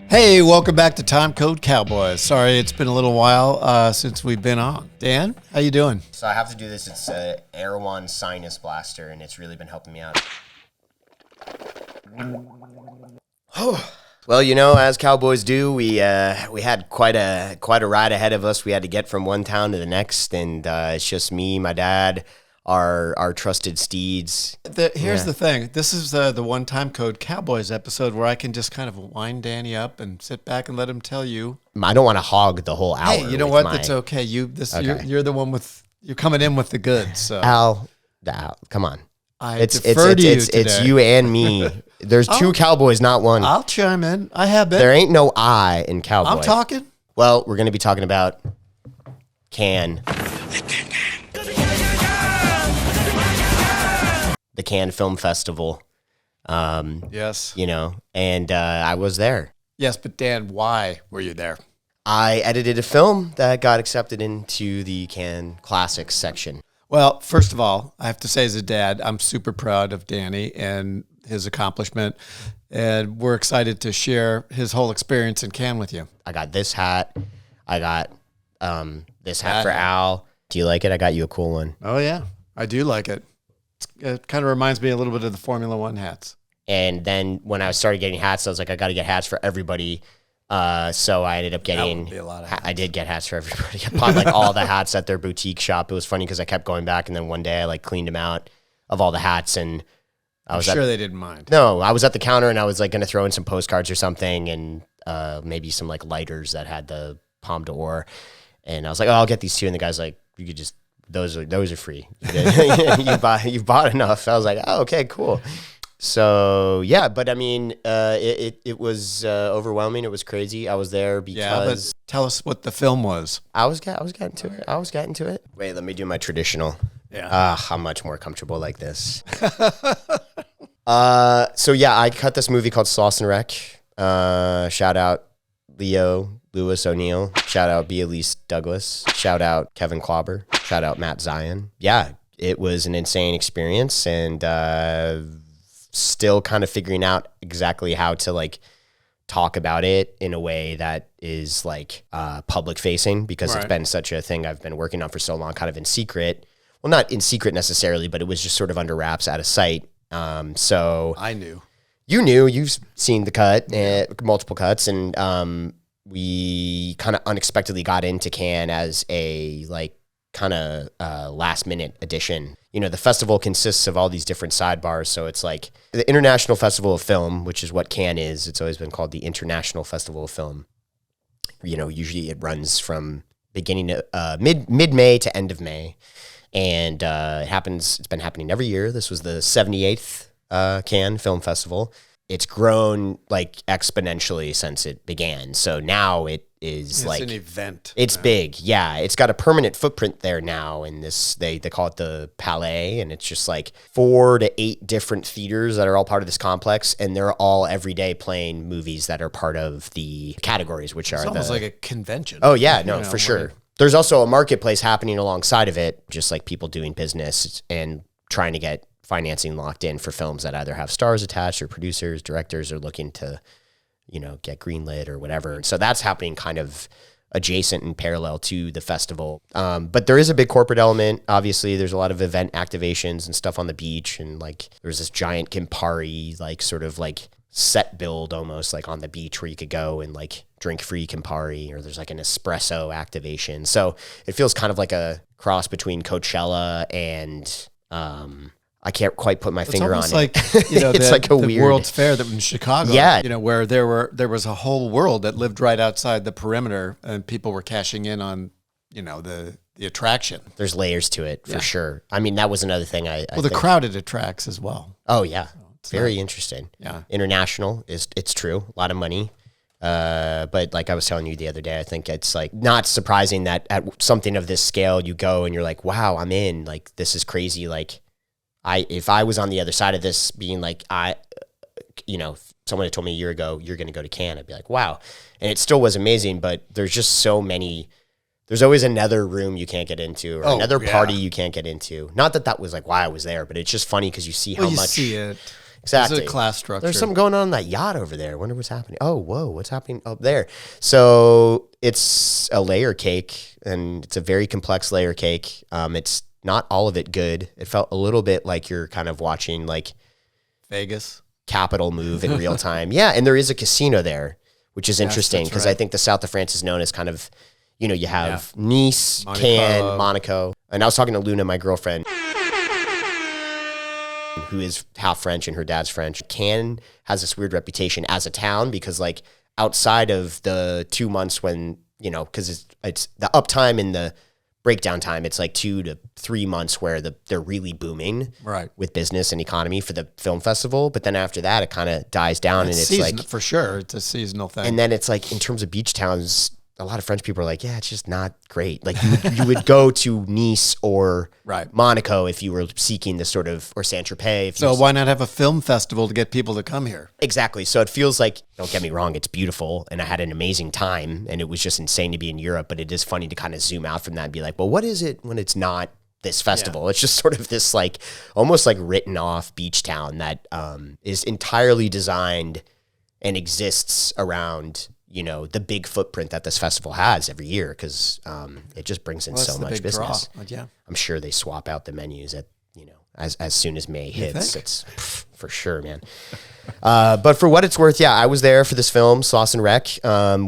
Hey, welcome back to Timecode Cowboys. Sorry, it's been a little while since we've been on. Dan, how you doing? So I have to do this. It's a Air One sinus blaster, and it's really been helping me out. Well, you know, as Cowboys do, we had quite a ride ahead of us. We had to get from one town to the next, and it's just me, my dad, our trusted steeds. Here's the thing. This is the one Timecode Cowboys episode where I can just kind of wind Danny up and sit back and let him tell you. I don't want to hog the whole hour. Hey, you know what? That's okay. You're the one you're coming in with the goods. So. Al, come on. It's you and me. There's two Cowboys, not one. I'll chime in. I have been. There ain't no I in Cowboy. I'm talking. Well, we're going to be talking about Cannes. The Cannes Film Festival. Yes. You know, and I was there. Yes, but Dan, why were you there? I edited a film that got accepted into the Cannes Classics section. Well, first of all, I have to say as a dad, I'm super proud of Danny and his accomplishment, and we're excited to share his whole experience in Cannes with you. I got this hat. I got this hat for Al. Do you like it? I got you a cool one. Oh, yeah. I do like it. It kind of reminds me a little bit of the Formula One hats. And then when I started getting hats, I was like, I got to get hats for everybody. So I ended up getting, that would be a lot of hats. I did get hats for everybody. I bought like all the hats at their boutique shop. It was funny because I kept going back, and then one day I like cleaned them out of all the hats, and I'm sure they didn't mind. No, I was at the counter and I was like going to throw in some postcards or something, and maybe some like lighters that had the Palme d'Or. And I was like, oh, I'll get these two. And the guy's like, you could just, those are free. You bought enough. I was like, oh, okay, cool. So yeah, but I mean, it was overwhelming. It was crazy. I was there because. But tell us what the film was. I was getting to it. Wait, let me do my traditional. Yeah. I'm much more comfortable like this. So yeah, I cut this movie called Slauson Rec. Shout out Lewis O'Neill. Shout out Elise Douglas. Shout out Kevin Klauber. Shout out Matt Zion. Yeah, it was an insane experience, and still kind of figuring out exactly how to like talk about it in a way that is like public facing, because It's been such a thing I've been working on for so long, kind of in secret. Well, not in secret necessarily, but it was just sort of under wraps out of sight. So I knew. You knew. You've seen the cut, multiple cuts, and we kind of unexpectedly got into Cannes as a like kind of last minute addition. You know, the festival consists of all these different sidebars, so it's like the International Festival of Film, which is what Cannes is. It's always been called the International Festival of Film. You know, usually it runs from beginning to mid-May to end of May. And it's been happening every year. This was the 78th Cannes Film Festival. It's grown like exponentially since it began. So now it's an event. It's big. Yeah. It's got a permanent footprint there now. And they call it the Palais. And it's just like 4 to 8 different theaters that are all part of this complex. And they're all every day playing movies that are part of the categories, which are almost like a convention. Oh, yeah. No, for sure. There's also a marketplace happening alongside of it, just like people doing business and trying to get financing locked in for films that either have stars attached, or producers, directors are looking to, you know, get greenlit or whatever. So that's happening kind of adjacent and parallel to the festival. But there is a big corporate element. Obviously, there's a lot of event activations and stuff on the beach. And like, there's this giant Campari, like sort of like set build almost like on the beach where you could go and like drink free Campari, or there's like an espresso activation. So it feels kind of like a cross between Coachella and, I can't quite put my finger on it. It's like, you know, it's like a weird World's Fair that in Chicago, yeah, you know, where there was a whole world that lived right outside the perimeter, and people were cashing in on, you know, the attraction. There's layers to it for sure. I mean, that was another thing. The crowd it attracts as well. Oh yeah, very interesting. Yeah, international it's true, a lot of money. But like I was telling you the other day, I think it's like not surprising that at something of this scale, you go and you're like, wow, I'm in. Like this is crazy. Like. If I was on the other side of this being like, someone had told me a year ago, you're going to go to Cannes, I'd be like, wow. And it still was amazing, but there's just so many, there's always another room you can't get into, or another party you can't get into. Not that was like why I was there, but it's just funny because you see how much. See it. Exactly. It's a class structure. There's something going on that yacht over there. I wonder what's happening. Oh, whoa, what's happening up there? So it's a layer cake, and it's a very complex layer cake. It's not all of it good. It felt a little bit like you're kind of watching like Vegas capital move in real time. Yeah, and there is a casino there, which is interesting because I think the south of France is known as kind of, you know, you have Nice, Cannes, Monaco. And I was talking to Luna, my girlfriend, who is half French and her dad's French. Cannes has this weird reputation as a town because like outside of the 2 months when, you know, because it's the uptime and the breakdown time, it's like 2 to 3 months where they're really booming with business and economy for the film festival. But then after that, it kind of dies down, and it's like, for sure, it's a seasonal thing. And then it's like, in terms of beach towns, a lot of French people are like, yeah, it's just not great. Like you would go to Nice or Monaco if you were seeking this sort of, or Saint-Tropez. So why not have a film festival to get people to come here? Exactly. So it feels like, don't get me wrong, it's beautiful, and I had an amazing time, and it was just insane to be in Europe, but it is funny to kind of zoom out from that and be like, well, what is it when it's not this festival? Yeah. It's just sort of this like, almost like written off beach town that is entirely designed and exists around, you know, the big footprint that this festival has every year, because it just brings in so much business. Yeah, I'm sure they swap out the menus at, you know, as soon as May hits. It's for sure, man. But for what it's worth, yeah, I was there for this film, Slauson Rec,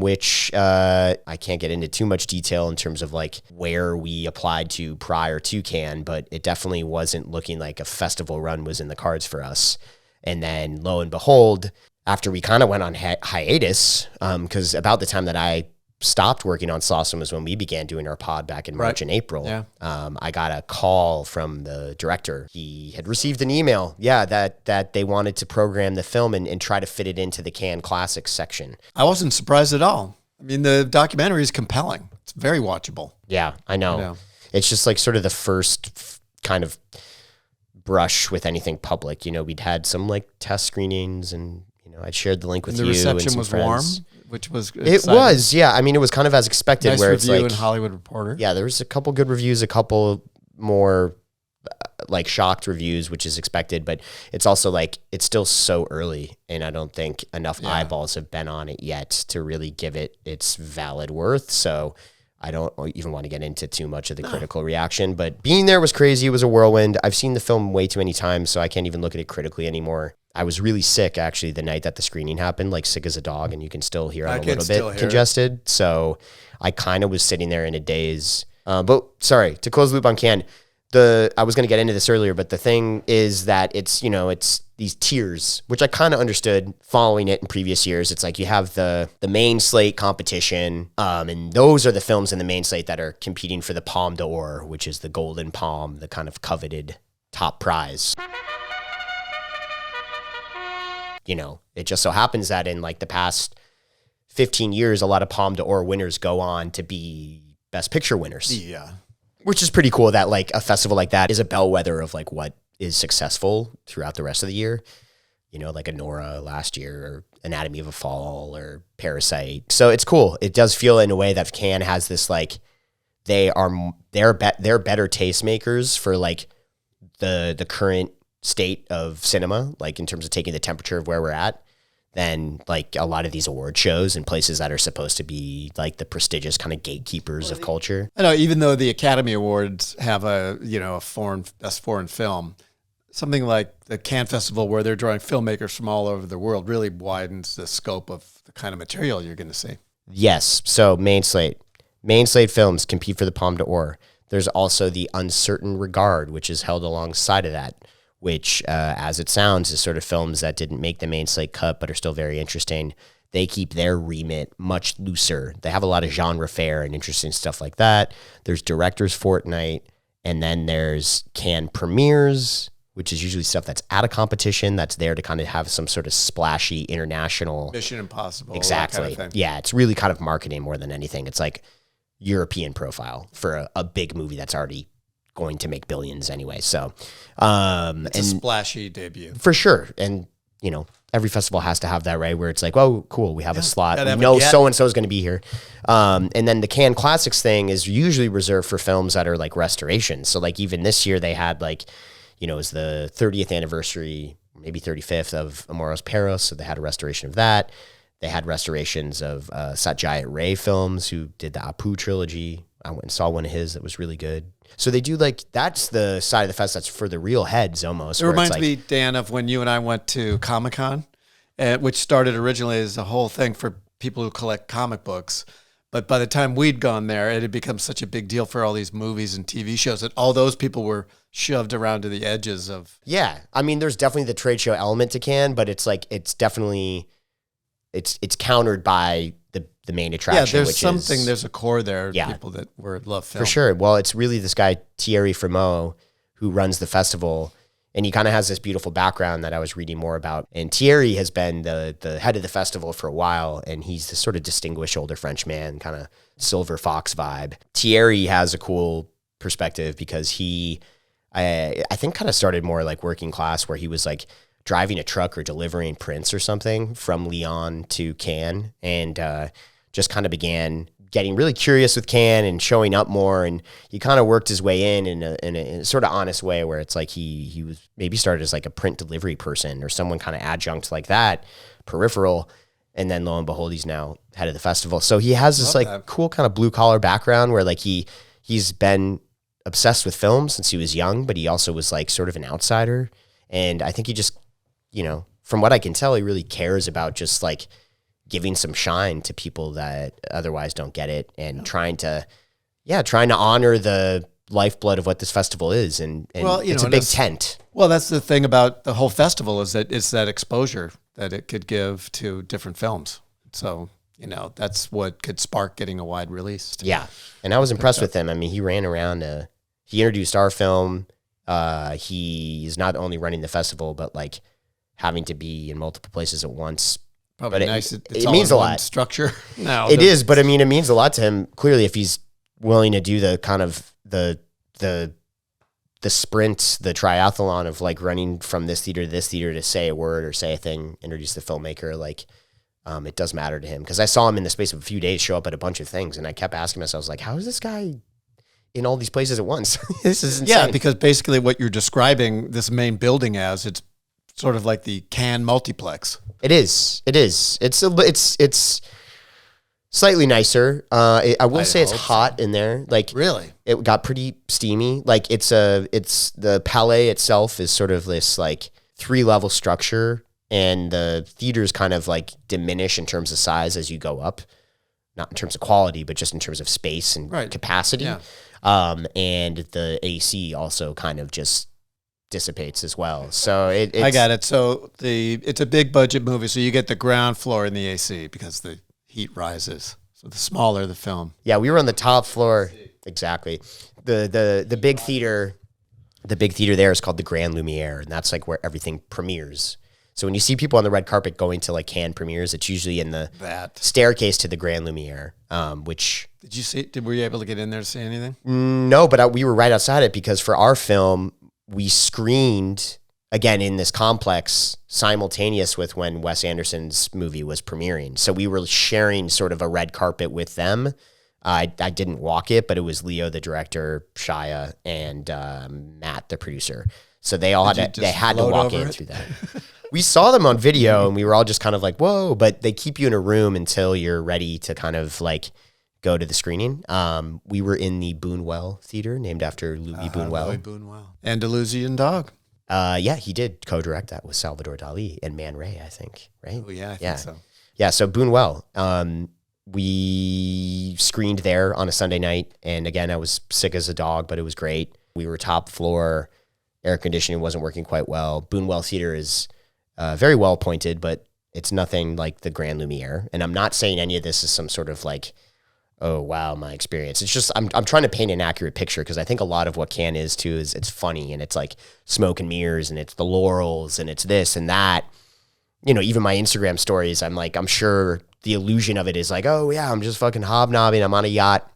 which I can't get into too much detail in terms of like where we applied to prior to Cannes, but it definitely wasn't looking like a festival run was in the cards for us. And then lo and behold, after we kind of went on hiatus, because about the time that I stopped working on Slauson was when we began doing our pod back in March and April. Yeah. I got a call from the director. He had received an email, that they wanted to program the film and try to fit it into the Cannes Classics section. I wasn't surprised at all. I mean, the documentary is compelling. It's very watchable. Yeah, I know. It's just like sort of the first kind of brush with anything public. You know, we'd had some like test screenings, and I'd shared the link with you. The reception and some was friends. Warm, which was exciting. It was, yeah. I mean, it was kind of as expected. Nice where review it's like in Hollywood Reporter. Yeah, there was a couple good reviews, a couple more like shocked reviews, which is expected. But it's also like it's still so early, and I don't think enough eyeballs have been on it yet to really give it its valid worth. So I don't even want to get into too much of the critical reaction. But being there was crazy. It was a whirlwind. I've seen the film way too many times, so I can't even look at it critically anymore. I was really sick, actually, the night that the screening happened, like sick as a dog, and you can still hear I'm a little bit congested. So I kind of was sitting there in a daze. But sorry, to close the loop on Cannes, I was going to get into this earlier, but the thing is that it's these tiers, which I kind of understood following it in previous years. It's like you have the main slate competition, and those are the films in the main slate that are competing for the Palme d'Or, which is the Golden Palm, the kind of coveted top prize. It just so happens that in like the past 15 years, a lot of Palme d'Or winners go on to be Best Picture winners. Yeah. Which is pretty cool that like a festival like that is a bellwether of like what is successful throughout the rest of the year. Like Anora last year, or Anatomy of a Fall, or Parasite. So it's cool. It does feel in a way that Cannes has this like, they're better tastemakers for like the current state of cinema, like in terms of taking the temperature of where we're at, than like a lot of these award shows and places that are supposed to be like the prestigious kind of gatekeepers of culture. I know, even though the Academy Awards have a best foreign film, something like the Cannes Festival, where they're drawing filmmakers from all over the world, really widens the scope of the kind of material you're going to see. Yes. So main slate films compete for the Palme d'Or. There's also the Uncertain Regard, which is held alongside of that, which, as it sounds, is sort of films that didn't make the main slate cut but are still very interesting. They keep their remit much looser. They have a lot of genre fare and interesting stuff like that. There's Director's Fortnight, and then there's Cannes Premieres, which is usually stuff that's at a competition that's there to kind of have some sort of splashy international... Mission Impossible. Exactly. Kind of yeah, it's really kind of marketing more than anything. It's like European profile for a big movie that's already going to make billions anyway. So it's a splashy debut for sure. And every festival has to have that, right, where it's like, oh cool, we have a slot, we know so-and-so is going to be here. And then the Cannes Classics thing is usually reserved for films that are like restorations. So like even this year they had like, it was the 30th anniversary maybe 35th of Amoros Perros. So they had a restoration of that. They had restorations of Satyajit Ray films, who did the Apu trilogy. I went and saw one of his that was really good. So they do like, that's the side of the fest that's for the real heads almost. It reminds me, Dan, of when you and I went to Comic-Con, which started originally as a whole thing for people who collect comic books. But by the time we'd gone there, it had become such a big deal for all these movies and TV shows that all those people were shoved around to the edges of. Yeah. I mean, there's definitely the trade show element to Cannes, but it's like, it's definitely, it's countered by the main attraction. Yeah, there's a core there. Yeah. People that love film. For sure. Well, it's really this guy, Thierry Fremont, who runs the festival. And he kind of has this beautiful background that I was reading more about. And Thierry has been the head of the festival for a while, and he's this sort of distinguished older French man, kind of silver fox vibe. Thierry has a cool perspective because he, I think, kind of started more like working class, where he was like driving a truck or delivering prints or something from Lyon to Cannes, and just kind of began getting really curious with Cannes and showing up more. And he kind of worked his way in a sort of honest way, where it's like he was maybe started as like a print delivery person or someone kind of adjunct like that, peripheral. And then lo and behold, he's now head of the festival. So he has this cool kind of blue collar background where like he's been obsessed with film since he was young, but he also was like sort of an outsider. And I think he just, from what I can tell, he really cares about just like giving some shine to people that otherwise don't get it, and trying to honor the lifeblood of what this festival is. And it's a big tent. Well, that's the thing about the whole festival, is that it's that exposure that it could give to different films. So, that's what could spark getting a wide release. Yeah. And I was impressed with him. I mean, he ran around, he introduced our film. He's not only running the festival, but like having to be in multiple places at once. Probably but nice. It means a lot. Structure. No, it is, but I mean, it means a lot to him. Clearly, if he's willing to do the kind of the sprint, the triathlon of like running from this theater to this theater to say a word or say a thing, introduce the filmmaker, like it does matter to him. Because I saw him in the space of a few days show up at a bunch of things, and I kept asking myself, I was like, how is this guy in all these places at once? This is insane. Yeah, because basically what you're describing this main building as, it's sort of like the Cannes multiplex. It is. It's slightly nicer. I will say it's hot in there. Like, really, it got pretty steamy. Like it's the Palais itself is sort of this like 3-level structure, and the theaters kind of like diminish in terms of size as you go up, not in terms of quality, but just in terms of space and capacity. Yeah. And the AC also kind of just dissipates as well. So I got it. So it's a big budget movie, so you get the ground floor in the AC because the heat rises. So the smaller the film. Yeah, we were on the top floor. Exactly. The big theater there is called the Grand Lumiere, and that's like where everything premieres. So when you see people on the red carpet going to like Cannes premieres, it's usually in the staircase to the Grand Lumiere, which... Did you see? Were you able to get in there to see anything? No, but we were right outside it because for our film, we screened, again, in this complex simultaneous with when Wes Anderson's movie was premiering. So we were sharing sort of a red carpet with them. I didn't walk it, but it was Leo, the director, Shia, and Matt, the producer. So they all had to walk in through that. We saw them on video, and we were all just kind of like, whoa, but they keep you in a room until you're ready to kind of like go to the screening. We were in the Boonwell Theater, named after Louis Boonwell. Louis Boonwell. Andalusian Dog. Yeah, he did co-direct that with Salvador Dali and Man Ray, I think, right? Oh, yeah, I think so. Yeah, so Boonwell. We screened there on a Sunday night, and again, I was sick as a dog, but it was great. We were top floor. Air conditioning wasn't working quite well. Boonwell Theater is very well appointed, but it's nothing like the Grand Lumiere. And I'm not saying any of this is some sort of like, oh, wow, my experience. It's just, I'm trying to paint an accurate picture, because I think a lot of what Cannes is too is it's funny, and it's like smoke and mirrors, and it's the laurels, and it's this and that. Even my Instagram stories, I'm sure the illusion of it is like, oh yeah, I'm just fucking hobnobbing, I'm on a yacht.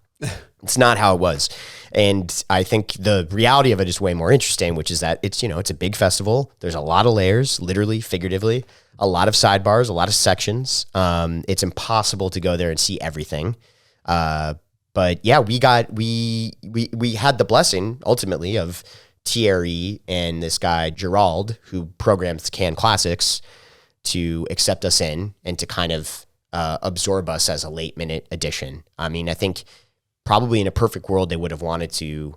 It's not how it was. And I think the reality of it is way more interesting, which is that it's a big festival. There's a lot of layers, literally, figuratively, a lot of sidebars, a lot of sections. It's impossible to go there and see everything. But yeah, we had the blessing ultimately of Thierry and this guy, Gerald, who programs Cannes Classics, to accept us in and to kind of absorb us as a late minute addition. I mean, I think probably in a perfect world, they would have wanted to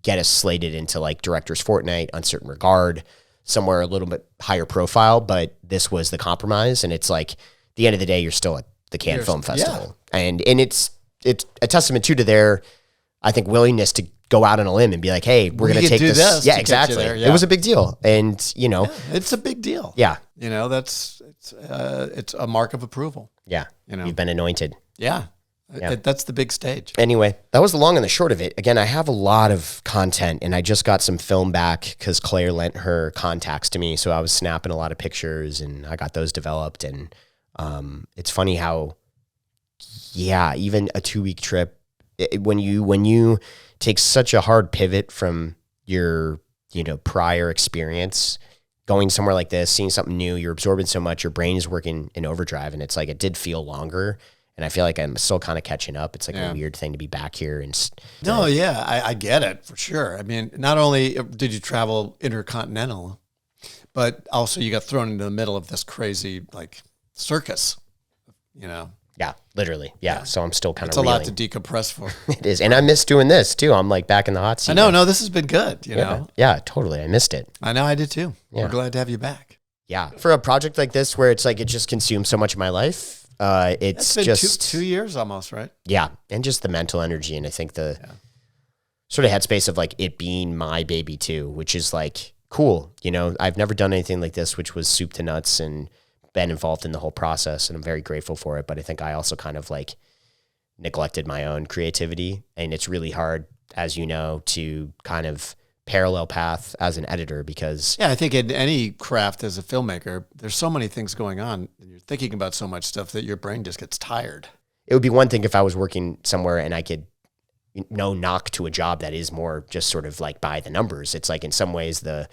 get us slated into like Director's Fortnight, Uncertain Regard, somewhere a little bit higher profile, but this was the compromise. And it's like, at the end of the day, you're still at the Cannes Film Festival. Yeah. And it's a testament to their, I think, willingness to go out on a limb and be like, hey, we're going to take this. Yeah, exactly. There, yeah. It was a big deal. And, you know. Yeah, it's a big deal. Yeah. You know, it's a mark of approval. Yeah. You know, you've been anointed. Yeah. That's the big stage. Anyway, that was the long and the short of it. Again, I have a lot of content, and I just got some film back because Claire lent her contacts to me. So I was snapping a lot of pictures, and I got those developed. And it's funny how, even a 2-week trip, when you take such a hard pivot from your, prior experience, going somewhere like this, seeing something new, you're absorbing so much, your brain is working in overdrive, and it's like it did feel longer. And I feel like I'm still kind of catching up. It's like a weird thing to be back here. I get it for sure. I mean, not only did you travel intercontinental, but also you got thrown into the middle of this crazy like circus, Yeah, literally. Yeah. So I'm still kind of It's a lot to decompress for. It is. And I miss doing this too. I'm like back in the hot seat. I know. No, this has been good, you know? Yeah, totally. I missed it. I know I did too. Yeah. We're glad to have you back. Yeah. For a project like this where it's like it just consumes so much of my life, it's been just 2 years almost, right? Yeah. And just the mental energy. And I think the sort of headspace of like it being my baby too, which is like cool. I've never done anything like this, which was soup to nuts and been involved in the whole process. And I'm very grateful for it. But I think I also kind of like neglected my own creativity. And it's really hard, as you know, to kind of parallel path as an editor because I think in any craft as a filmmaker, there's so many things going on and you're thinking about so much stuff that your brain just gets tired. It would be one thing if I was working somewhere and I could knock to a job that is more just sort of like by the numbers. It's like in some ways the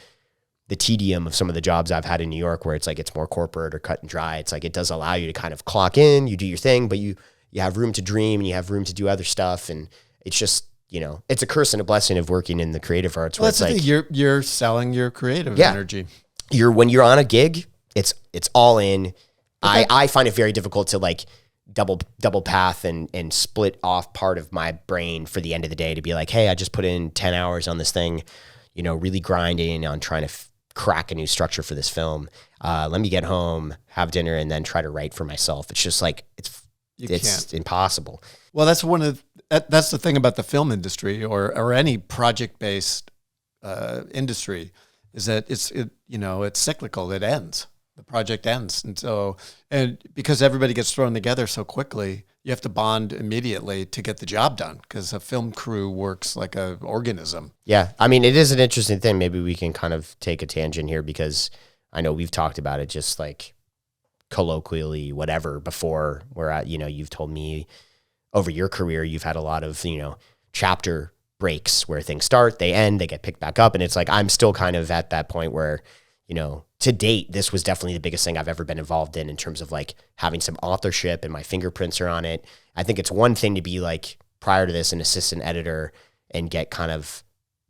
tedium of some of the jobs I've had in New York where it's like it's more corporate or cut and dry. It's like it does allow you to kind of clock in, you do your thing, but you have room to dream and you have room to do other stuff. And it's just, it's a curse and a blessing of working in the creative arts. Well, that's the thing. You're selling your creative energy. When you're on a gig, it's all in. Okay. I find it very difficult to like double path and split off part of my brain for the end of the day to be like, hey, I just put in 10 hours on this thing, really grinding on trying to crack a new structure for this film. Let me get home, have dinner, and then try to write for myself. It's just like, it's impossible. Well, that's that's the thing about the film industry or any project-based industry is that it's cyclical. It ends. The project ends. And because everybody gets thrown together so quickly, you have to bond immediately to get the job done because a film crew works like an organism. Yeah. I mean, it is an interesting thing. Maybe we can kind of take a tangent here because I know we've talked about it just like colloquially, whatever, before where, you've told me over your career, you've had a lot of, chapter breaks where things start, they end, they get picked back up. And it's like, I'm still kind of at that point where, to date, this was definitely the biggest thing I've ever been involved in terms of like having some authorship and my fingerprints are on it. I think it's one thing to be like prior to this an assistant editor and get kind of,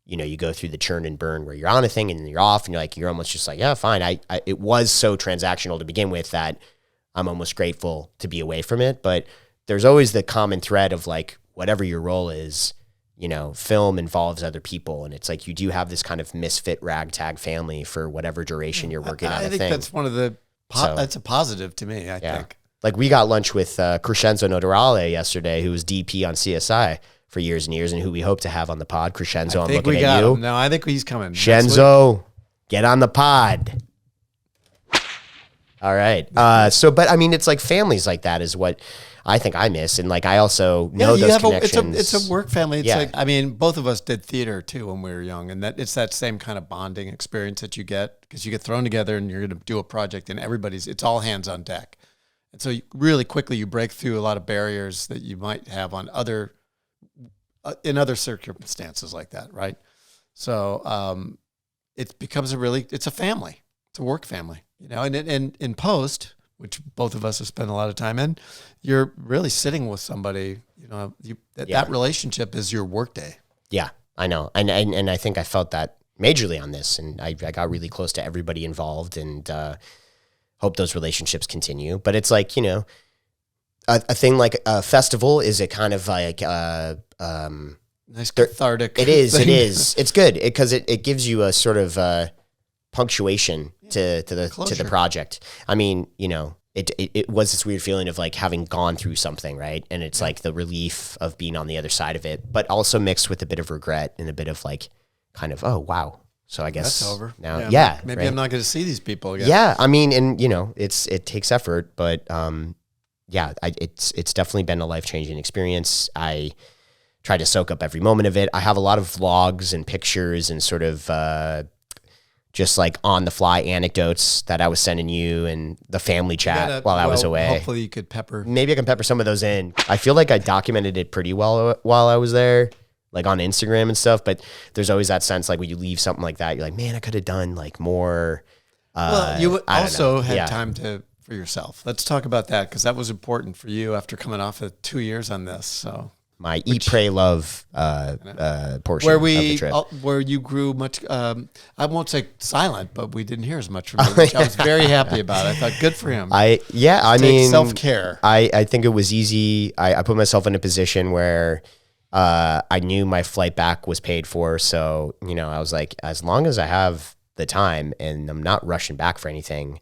you go through the churn and burn where you're on a thing and then you're off and you're almost just like, yeah, fine. It was so transactional to begin with that I'm almost grateful to be away from it. But there's always the common thread of like, whatever your role is, film involves other people. And it's like, you do have this kind of misfit ragtag family for whatever duration you're working on a thing. I think that's one of that's a positive to me, I think. Like we got lunch with Crescenzo Notarale yesterday, who was DP on CSI for years and years and who we hope to have on the pod. Crescenzo, I'm looking at you. No, I think he's coming. Crescenzo, get on the pod. All right. But I mean, it's like families like that is what I think I miss. And like, I also know those connections. It's a work family. It's like, I mean, both of us did theater too when we were young. And it's that same kind of bonding experience that you get because you get thrown together and you're going to do a project and it's all hands on deck. And so really quickly you break through a lot of barriers that you might have on in other circumstances like that. Right. So, it becomes it's a family. It's a work family, and in post, which both of us have spent a lot of time in, you're really sitting with somebody, that relationship is your work day. Yeah, I know. And I think I felt that majorly on this, and I got really close to everybody involved, and hope those relationships continue. But it's like, you know, a thing like a festival is a kind of like nice cathartic. It is. It's good because it gives you a sort of punctuation to the project. I mean, you know, it was this weird feeling of like having gone through something, right? And it's like the relief of being on the other side of it, but also mixed with a bit of regret and a bit of like kind of, oh wow. So I guess that's over now. Maybe right? I'm not going to see these people again. Yeah, I mean, and you know, it takes effort, but it's definitely been a life-changing experience. I try to soak up every moment of it. I have a lot of vlogs and pictures and sort of just like on the fly anecdotes that I was sending you and the family chat while I was away. Hopefully you could Maybe I can pepper some of those in. I feel like I documented it pretty well while I was there, like on Instagram and stuff, but there's always that sense like when you leave something like that, you're like, man, I could have done like more. Well, you also had time for yourself. Let's talk about that because that was important for you after coming off of 2 years on this. So my eat, pray, love portion of the trip. Where you grew much, I won't say silent, but we didn't hear as much from him, which I was very happy about. I thought, good for him. I mean, self-care. I think it was easy. I put myself in a position where I knew my flight back was paid for. So, you know, I was like, as long as I have the time and I'm not rushing back for anything,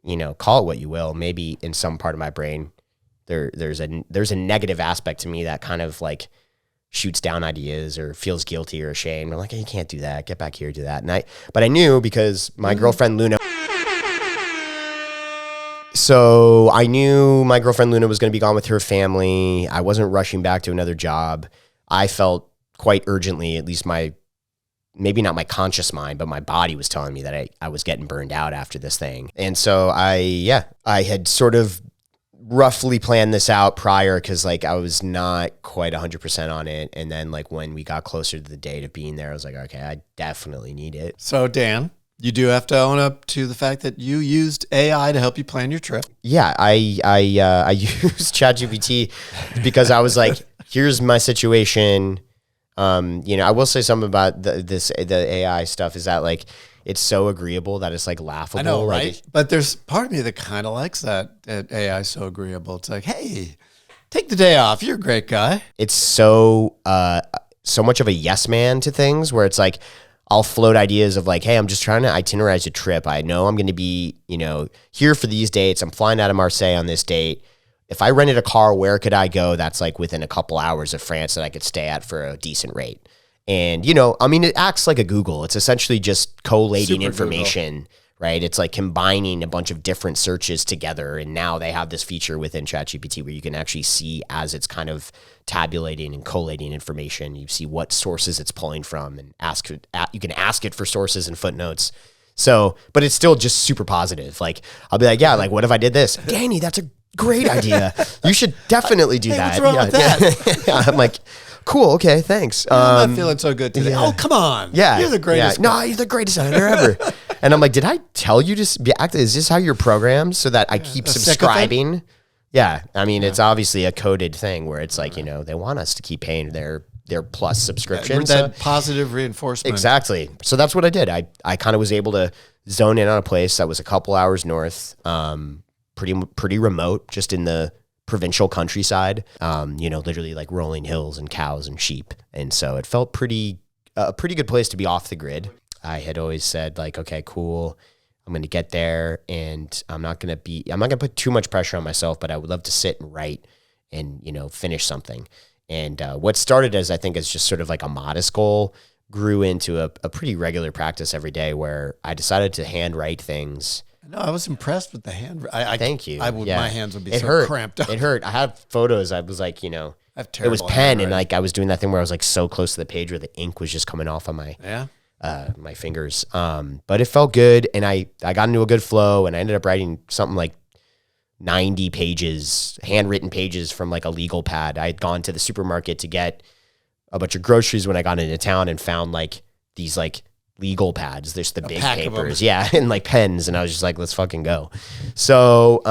you know, call it what you will. Maybe in some part of my brain, there's a negative aspect to me that kind of like shoots down ideas or feels guilty or ashamed. I'm like, hey, you can't do that. Get back here, do that. But I knew because my girlfriend Luna. So I knew my girlfriend Luna was going to be gone with her family. I wasn't rushing back to another job. I felt quite urgently, at least maybe not my conscious mind, but my body was telling me that I was getting burned out after this thing. And so I had sort of roughly planned this out prior because like I was not quite 100% on it. And then like when we got closer to the date of being there, I was like, okay, I definitely need it. So Dan, you do have to own up to the fact that you used AI to help you plan your trip. Yeah, I used ChatGPT because I was like, here's my situation. You know, I will say something about the AI stuff is that like it's so agreeable that it's like laughable. I know, right? Like, but there's part of me that kind of likes that AI is so agreeable. It's like, hey, take the day off. You're a great guy. It's so much of a yes man to things where it's like I'll float ideas of like, hey, I'm just trying to itinerize a trip. I know I'm going to be, you know, here for these dates. I'm flying out of Marseille on this date. If I rented a car, where could I go that's like within a couple hours of France that I could stay at for a decent rate? And, you know, I mean, it acts like a Google. It's essentially just collating information, right? It's like combining a bunch of different searches together. And now they have this feature within ChatGPT where you can actually see as it's kind of tabulating and collating information, you see what sources it's pulling from and you can ask it for sources and footnotes. So, but it's still just super positive. Like, I'll be like, yeah, like, what if I did this? Danny, that's a great idea. You should definitely do that. What's wrong with that? Yeah, I'm like, cool. Okay. Thanks. I'm not feeling so good today. yeah. Oh, come on. Yeah. You're the greatest. Yeah. No, you're the greatest editor ever. And I'm like, did I tell you to be active? Is this how you're programmed so that I keep subscribing? Yeah. I mean, it's obviously a coded thing where it's like, you know, they want us to keep paying their plus subscription. That positive reinforcement. Exactly. So that's what I did. I kind of was able to zone in on a place that was a couple hours north, pretty remote, just in the provincial countryside, you know, literally like rolling hills and cows and sheep. And so it felt a pretty good place to be off the grid. I had always said like, okay, cool. I'm going to get there and I'm not going to put too much pressure on myself, but I would love to sit and write and, you know, finish something. And what started as, I think, as just sort of like a modest goal grew into a pretty regular practice every day where I decided to handwrite things. No, I was impressed with the hand. Thank you. My hands would be hurt. Cramped up. It hurt. I had photos. I was like, you know, it was pen, and like I was doing that thing where I was like so close to the page where the ink was just coming off on my my fingers. But it felt good, and I got into a good flow, and I ended up writing something like 90 pages, handwritten pages from like a legal pad. I had gone to the supermarket to get a bunch of groceries when I got into town and found like these like legal pads. There's the big papers. Yeah. And like pens. And I was just like, let's fucking go. So,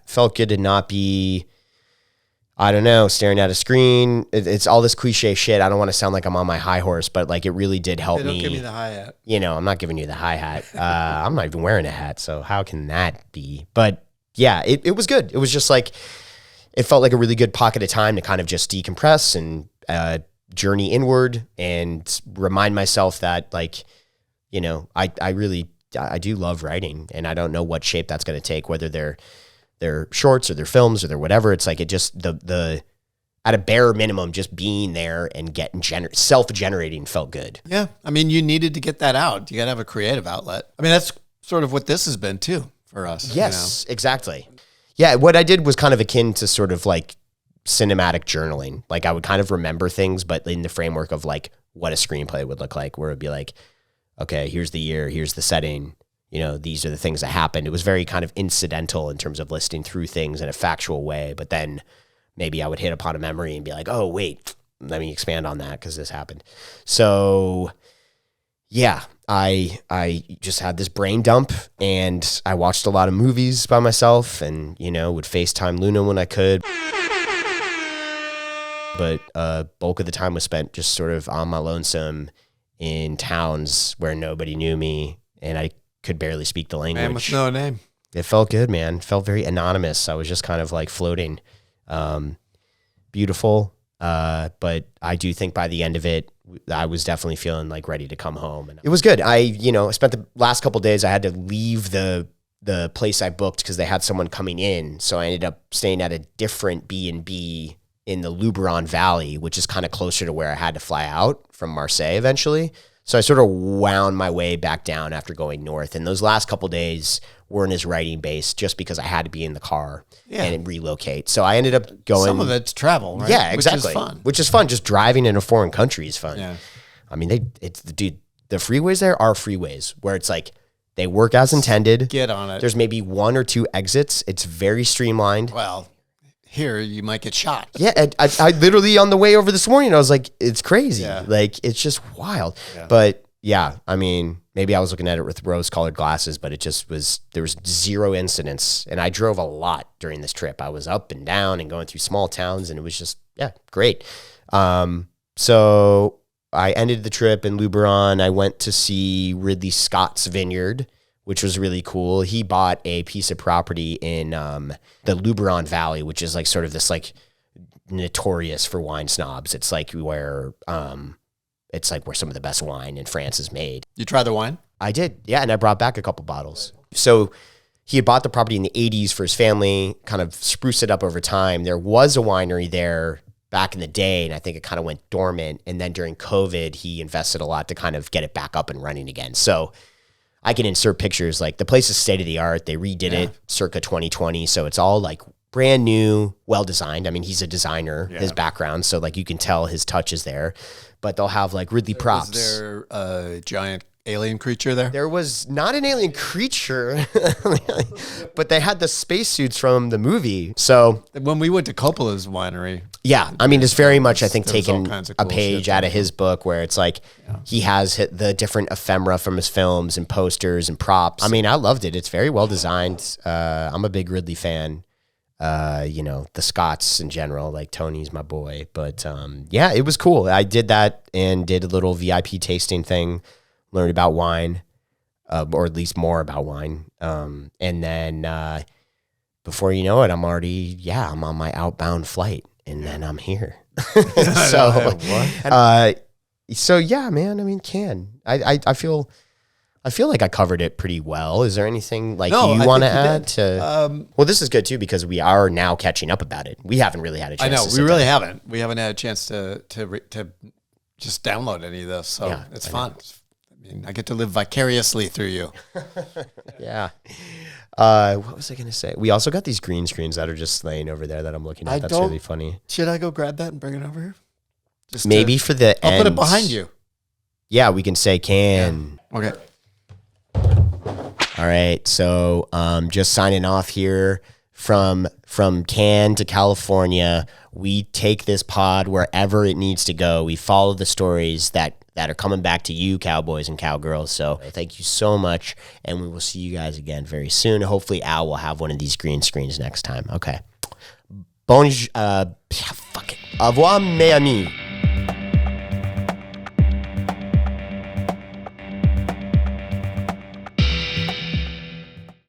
felt good to not be, I don't know, staring at a screen. It's all this cliche shit. I don't want to sound like I'm on my high horse, but like it really did help me. Don't give me the hi-hat. You know, I'm not giving you the hi-hat. I'm not even wearing a hat, so how can that be? But yeah, it was good. It was just like, it felt like a really good pocket of time to kind of just decompress and journey inward and remind myself that, like, you know, I do love writing, and I don't know what shape that's going to take, whether they're shorts or they're films or they're whatever. It's like, it just, the at a bare minimum, just being there and getting self-generating felt good. Yeah. I mean, you needed to get that out. You got to have a creative outlet. I mean, that's sort of what this has been too for us. Yes, exactly. Yeah. What I did was kind of akin to sort of like cinematic journaling. Like, I would kind of remember things, but in the framework of like what a screenplay would look like, where it'd be like, okay, here's the year, here's the setting, you know, these are the things that happened. It was very kind of incidental in terms of listing through things in a factual way, but then maybe I would hit upon a memory and be like, oh, wait, let me expand on that because this happened. So yeah, I just had this brain dump, and I watched a lot of movies by myself, and, you know, would FaceTime Luna when I could. But bulk of the time was spent just sort of on my lonesome in towns where nobody knew me, and I could barely speak the language. Man with no name. It felt good, man. It felt very anonymous. I was just kind of like floating. Beautiful. But I do think by the end of it, I was definitely feeling like ready to come home. And it was good. I spent the last couple of days, I had to leave the place I booked because they had someone coming in. So I ended up staying at a different B&B in the Luberon Valley, which is kind of closer to where I had to fly out from Marseille eventually. So I sort of wound my way back down after going north. And those last couple of days weren't as writing based just because I had to be in the car and relocate. So I ended up going. Some of it's travel, right? Yeah, exactly. Which is fun. Just driving in a foreign country is fun. Yeah. I mean, the freeways there are freeways where it's like they work as intended. Get on it. There's maybe one or two exits. It's very streamlined. Well, here you might get shot. Yeah, I literally on the way over this morning, I was like, it's crazy. Yeah. Like, it's just wild. Yeah. But yeah, I mean, maybe I was looking at it with rose-colored glasses, but it just was, there was zero incidents. And I drove a lot during this trip. I was up and down and going through small towns, and it was just, yeah, great. So I ended the trip in Luberon. I went to see Ridley Scott's vineyard, which was really cool. He bought a piece of property in the Luberon Valley, which is like sort of this like notorious for wine snobs. It's like where some of the best wine in France is made. You try the wine? I did, yeah, and I brought back a couple bottles. So he had bought the property in the 80s for his family, kind of spruced it up over time. There was a winery there back in the day, and I think it kind of went dormant. And then during COVID, he invested a lot to kind of get it back up and running again. So I can insert pictures. Like, the place is state of the art. They redid it circa 2020. So it's all like brand new, well designed. I mean, he's a designer, his background. So like you can tell his touch is there, but they'll have like Ridley props. Was there a giant alien creature there? There was not an alien creature, but they had the spacesuits from the movie. So when we went to Coppola's winery. Yeah. I mean, it's very much, I think, taking a page out of his book where it's like he has the different ephemera from his films and posters and props. I mean, I loved it. It's very well designed. I'm a big Ridley fan. The Scotts in general, like Tony's my boy. But yeah, it was cool. I did that and did a little VIP tasting thing, learned about wine, or at least more about wine. And then before you know it, I'm on my outbound flight. And then I'm here. So yeah, man. I mean, I feel like I covered it pretty well. Is there anything like you want to add to? Well, this is good too because we are now catching up about it. We haven't really had a chance. I know we really haven't. We haven't had a chance to just download any of this. So it's fun. I mean, I get to live vicariously through you. Yeah. What was I going to say? We also got these green screens that are just laying over there that I'm looking at. That's really funny. Should I go grab that and bring it over here? Just maybe for the I'll put it behind you. Yeah, we can say can. Yeah. Okay. All right. So just signing off here from Cannes to California. We take this pod wherever it needs to go. We follow the stories that are coming back to you, cowboys and cowgirls. So thank you so much, and we will see you guys again very soon. Hopefully Al will have one of these green screens next time. Okay. fuck it. Au revoir, mes amis.